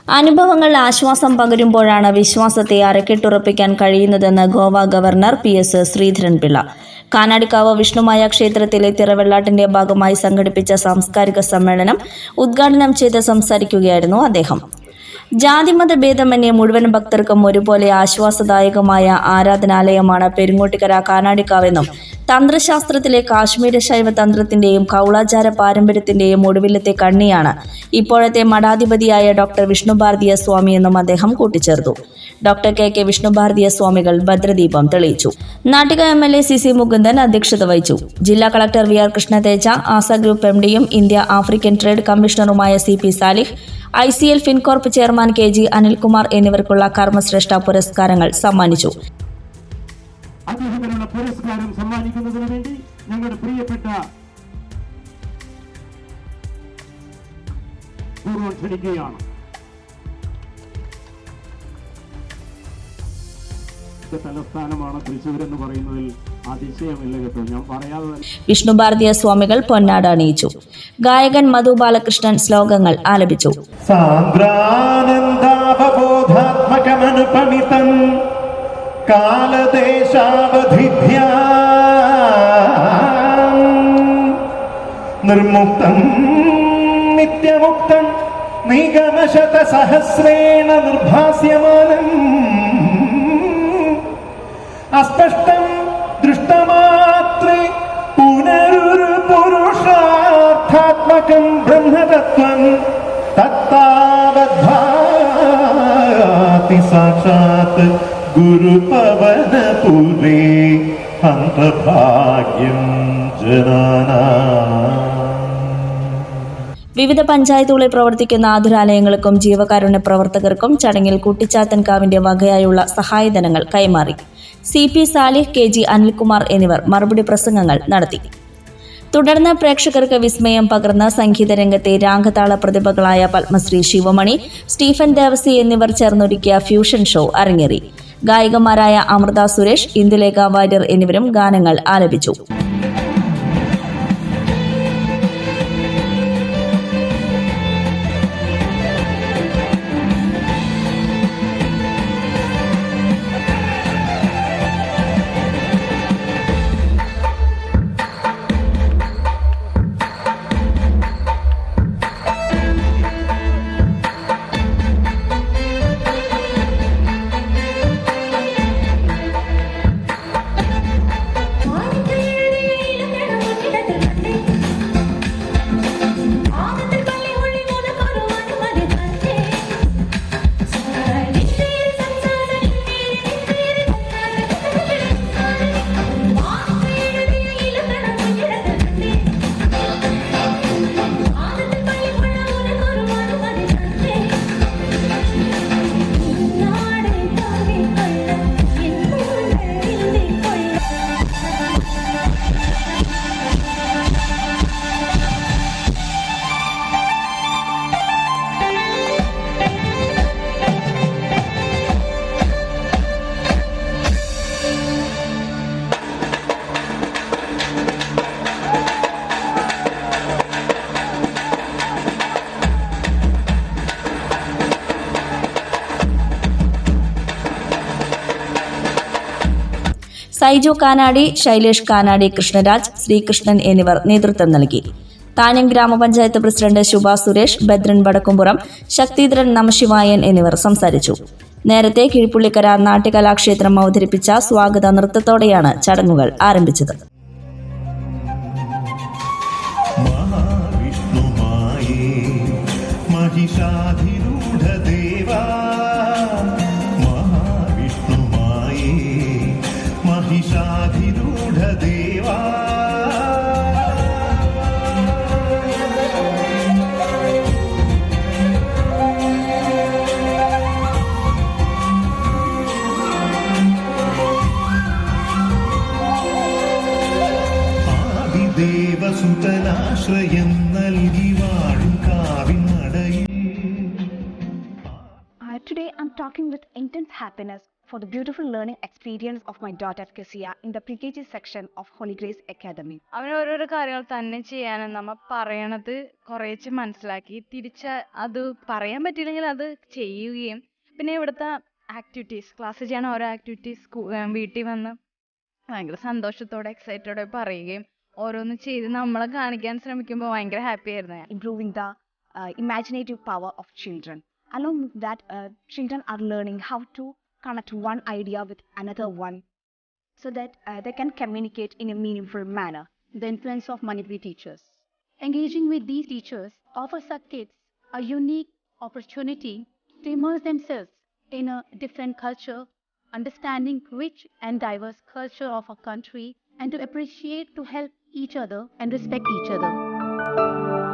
അനുഭവങ്ങൾ ആശ്വാസം പകരുമ്പോഴാണ് വിശ്വാസത്തെ അരക്കിട്ടുറപ്പിക്കാൻ കഴിയുന്നതെന്ന് ഗോവ ഗവർണർ PS ശ്രീധരൻപിള്ള. കാനാടിക്കാവ് വിഷ്ണുമായ ക്ഷേത്രത്തിലെ തിറവെള്ളാട്ടിന്റെ ഭാഗമായി സംഘടിപ്പിച്ച സാംസ്കാരിക സമ്മേളനം ഉദ്ഘാടനം ചെയ്ത് സംസാരിക്കുകയായിരുന്നു അദ്ദേഹം. ജാതിമത ഭേദമന്യേ മുഴുവൻ ഭക്തർക്കും ഒരുപോലെ ആശ്വാസദായകമായ ആരാധനാലയമാണ് പെരുങ്ങോട്ടിക്കര കാനാടിക്കാവെന്നും തന്ത്രശാസ്ത്രത്തിലെ കാശ്മീര ശൈവ തന്ത്രത്തിന്റെയും കൗളാചാര പാരമ്പര്യത്തിന്റെയും ഒടുവിലത്തെ കണ്ണിയാണ് ഇപ്പോഴത്തെ മഠാധിപതിയായ ഡോക്ടർ വിഷ്ണുഭാരതീയ സ്വാമി എന്നും അദ്ദേഹം കൂട്ടിച്ചേർത്തു. ഡോക്ടർ KK വിഷ്ണുഭാരതീയ സ്വാമികൾ ഭദ്രദീപം തെളിയിച്ചു. നാട്ടിക MLA CC മുകുന്ദൻ അധ്യക്ഷത വഹിച്ചു. ജില്ലാ collector VR Krishnateja, Aza group MDയും ഇന്ത്യ ആഫ്രിക്കൻ ട്രേഡ് കമ്മീഷണറുമായ CP Salih, ICL Fincorp chairman KG Anilkumar എന്നിവർക്കുള്ള കർമ്മശ്രേഷ്ഠ പുരസ്കാരങ്ങൾ സമ്മാനിച്ചു. അദ്ദേഹത്തിനുള്ള പുരസ്കാരം സമ്മാനിക്കുന്നതിന് വേണ്ടി ഞങ്ങളുടെ പ്രിയപ്പെട്ട പൂർവ്വം ക്ഷണിക്കുകയാണ്. തലസ്ഥാനമാണ് തൃശ്ശൂർ എന്ന് പറയുന്നതിൽ അതിശയമില്ല കേട്ടോ. ഞാൻ പറയാതെ വിഷ്ണുഭാരതീയ സ്വാമികൾ പൊന്നാട അണിയിച്ചു. ഗായകൻ മധു ബാലകൃഷ്ണൻ ശ്ലോകങ്ങൾ ആലപിച്ചു. സാന്ദ്രാനന്ദാവബോധാത്മകമനുപമിതം കാലദേശാവധിഭ്യാ നിർമുക്തം നിത്യമുക്തം നിഗമശതസഹസ്രേണ നിർഭാസ്യമാനം അസ്പഷ്ടം ദൃഷ്ടമാത്രേ പുനരുരു പുരുഷാർത്ഥാത്മകം ബ്രഹ്മതത്വം തത്താവദ്ഭാതി സാക്ഷാത് ഗുരുപവനപുരേ അന്തർഭാഗ്യം ജനാനാം. വിവിധ പഞ്ചായത്തുകളിൽ പ്രവർത്തിക്കുന്ന ആതുരാലയങ്ങൾക്കും ജീവകാരുണ്യ പ്രവർത്തകർക്കും ചടങ്ങിൽ കുട്ടിച്ചാത്തൻകാവിന്റെ വകയായുള്ള സഹായധനങ്ങൾ കൈമാറി. CP സാലിഹ്, KG അനിൽകുമാർ എന്നിവർ മറുപടി പ്രസംഗങ്ങൾ നടത്തി. തുടർന്ന് പ്രേക്ഷകർക്ക് വിസ്മയം പകർന്ന സംഗീത രംഗത്തെ രാഗതാള പ്രതിഭകളായ പത്മശ്രീ ശിവമണി, സ്റ്റീഫൻ ദേവസി എന്നിവർ ചേർന്നൊരുക്കിയ ഫ്യൂഷൻ ഷോ അരങ്ങേറി. ഗായികമാരായ അമൃത സുരേഷ്, ഇന്ദുലേഖ വാര്യർ എന്നിവരും ഗാനങ്ങൾ ആലപിച്ചു. സൈജു കാനാടി, ശൈലേഷ് കാനാടി, കൃഷ്ണരാജ്, ശ്രീകൃഷ്ണൻ എന്നിവർ നേതൃത്വം നൽകി. താന്യം ഗ്രാമപഞ്ചായത്ത് പ്രസിഡന്റ് ശുഭ സുരേഷ്, ഭദ്രൻ വടക്കുംപുറം, ശക്തിധരൻ നമശിവായൻ എന്നിവർ സംസാരിച്ചു. നേരത്തെ കിഴിപ്പുള്ളിക്കര നാട്യകലാക്ഷേത്രം അവതരിപ്പിച്ച സ്വാഗത നൃത്തത്തോടെയാണ് ചടങ്ങുകൾ ആരംഭിച്ചത്. ദേവസുതനാശ്രയം നൽകി വാഴും കാവിനടയിൽ. Today I'm talking with intense happiness for the beautiful learning experience of my daughter Kezia in the pre-KG section of Holy Grace Academy. അവന് ഓരോരോ കാര്യങ്ങൾ തന്നെ ചെയ്യാനും നമ്മ പറയണത് കുറേശ്ശെ മനസ്സിലാക്കി തിരിച്ച് അത് പറയാൻ പറ്റിയില്ലെങ്കിൽ അത് ചെയ്യുകയും പിന്നെ ഇവിടുത്തെ ആക്ടിവിറ്റീസ് ക്ലാസ്സിൽ ചെയ്യണ ഓരോ ആക്ടിവിറ്റീസ് വീട്ടിൽ വന്ന് ഭയങ്കര സന്തോഷത്തോടെ എക്സൈറ്റഡോടെ പറയുകയും ഓരോന്ന് ചെയ്ത് നമ്മളെ കാണിക്കാൻ ശ്രമിക്കുമ്പോൾ ഭയങ്കര ഹാപ്പി ആയിരുന്നു ഞാൻ. Improving the imaginative power of children. Along with that, children are learning how to connect one idea with another one so that they can communicate in a meaningful manner. The influence of Manipuri teachers. Engaging with these teachers offers our kids a unique opportunity to immerse themselves in a different culture, understanding rich and diverse culture of our country, and to appreciate, to help each other and respect each other.